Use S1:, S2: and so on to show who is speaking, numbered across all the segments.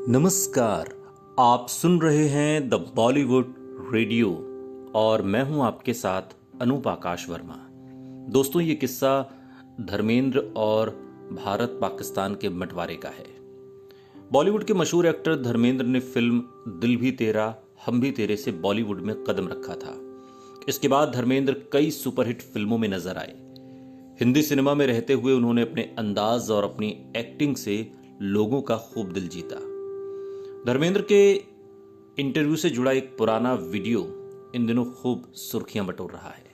S1: नमस्कार। आप सुन रहे हैं द बॉलीवुड रेडियो और मैं हूं आपके साथ अनूप आकाश वर्मा। दोस्तों, ये किस्सा धर्मेंद्र और भारत पाकिस्तान के बंटवारे का है। बॉलीवुड के मशहूर एक्टर धर्मेंद्र ने फिल्म दिल भी तेरा हम भी तेरे से बॉलीवुड में कदम रखा था। इसके बाद धर्मेंद्र कई सुपरहिट फिल्मों में नजर आए। हिंदी सिनेमा में रहते हुए उन्होंने अपने अंदाज और अपनी एक्टिंग से लोगों का खूब दिल जीता। धर्मेंद्र के इंटरव्यू से जुड़ा एक पुराना वीडियो इन दिनों खूब सुर्खियां बटोर रहा है,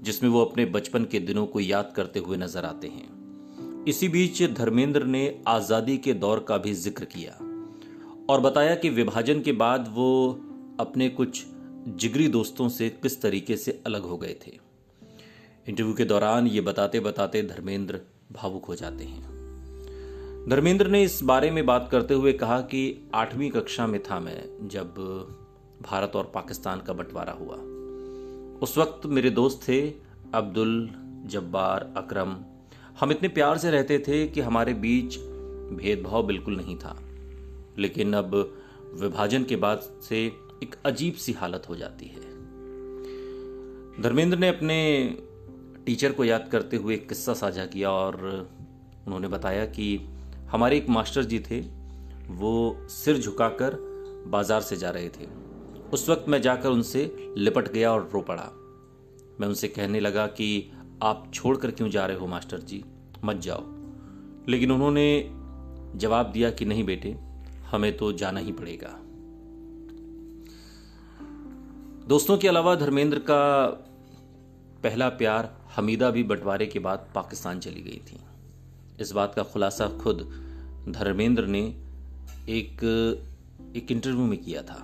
S1: जिसमें वो अपने बचपन के दिनों को याद करते हुए नजर आते हैं। इसी बीच धर्मेंद्र ने आजादी के दौर का भी जिक्र किया और बताया कि विभाजन के बाद वो अपने कुछ जिगरी दोस्तों से किस तरीके से अलग हो गए थे। इंटरव्यू के दौरान ये बताते बताते धर्मेंद्र भावुक हो जाते हैं। धर्मेंद्र ने इस बारे में बात करते हुए कहा कि 8वीं कक्षा में था मैं जब भारत और पाकिस्तान का बंटवारा हुआ। उस वक्त मेरे दोस्त थे अब्दुल, जब्बार, अकरम। हम इतने प्यार से रहते थे कि हमारे बीच भेदभाव बिल्कुल नहीं था। लेकिन अब विभाजन के बाद से एक अजीब सी हालत हो जाती है। धर्मेंद्र ने अपने टीचर को याद करते हुए एक किस्सा साझा किया और उन्होंने बताया कि हमारे एक मास्टर जी थे, वो सिर झुकाकर बाजार से जा रहे थे। उस वक्त मैं जाकर उनसे लिपट गया और रो पड़ा। मैं उनसे कहने लगा कि आप छोड़कर क्यों जा रहे हो मास्टर जी, मत जाओ। लेकिन उन्होंने जवाब दिया कि नहीं बेटे, हमें तो जाना ही पड़ेगा। दोस्तों के अलावा धर्मेंद्र का पहला प्यार हमीदा भी बंटवारे के बाद पाकिस्तान चली गई थी। इस बात का खुलासा खुद धर्मेंद्र ने एक इंटरव्यू में किया था।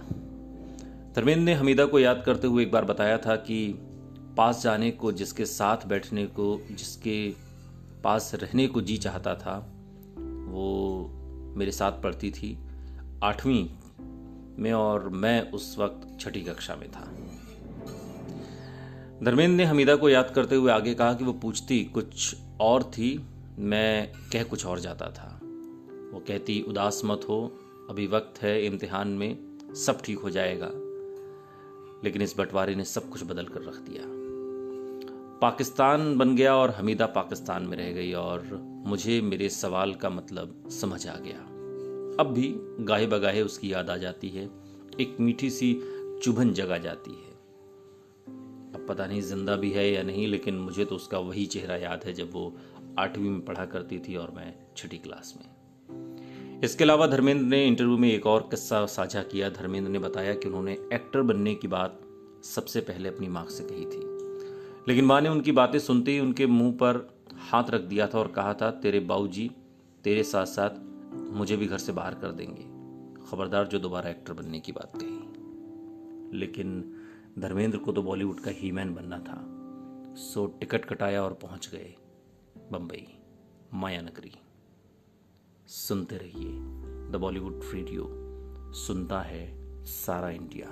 S1: धर्मेंद्र ने हमीदा को याद करते हुए एक बार बताया था कि पास जाने को, जिसके साथ बैठने को, जिसके पास रहने को जी चाहता था, वो मेरे साथ पढ़ती थी 8वीं में और मैं उस वक्त 6ठी कक्षा में था। धर्मेंद्र ने हमीदा को याद करते हुए आगे कहा कि वो पूछती कुछ और थी, मैं कह कुछ और जाता था। वो कहती उदास मत हो, अभी वक्त है, इम्तिहान में सब ठीक हो जाएगा। लेकिन इस बंटवारे ने सब कुछ बदल कर रख दिया। पाकिस्तान बन गया और हमीदा पाकिस्तान में रह गई और मुझे मेरे सवाल का मतलब समझ आ गया। अब भी गाहे बगाहे उसकी याद आ जाती है, एक मीठी सी चुभन जगा जाती है। अब पता नहीं जिंदा भी है या नहीं, लेकिन मुझे तो उसका वही चेहरा याद है जब वो 8वीं में पढ़ा करती थी और मैं 6ठी क्लास में। इसके अलावा धर्मेंद्र ने इंटरव्यू में एक और किस्सा साझा किया। धर्मेंद्र ने बताया कि उन्होंने एक्टर बनने की बात सबसे पहले अपनी माँ से कही थी, लेकिन माँ ने उनकी बातें सुनते ही उनके मुंह पर हाथ रख दिया था और कहा था तेरे बाबूजी तेरे साथ साथ मुझे भी घर से बाहर कर देंगे, खबरदार जो दोबारा एक्टर बनने की बात कही। लेकिन धर्मेंद्र को तो बॉलीवुड का हीमैन बनना था, सो टिकट कटाया और पहुंच गए बंबई, माया नगरी। सुनते रहिए द बॉलीवुड रेडियो, सुनता है सारा इंडिया।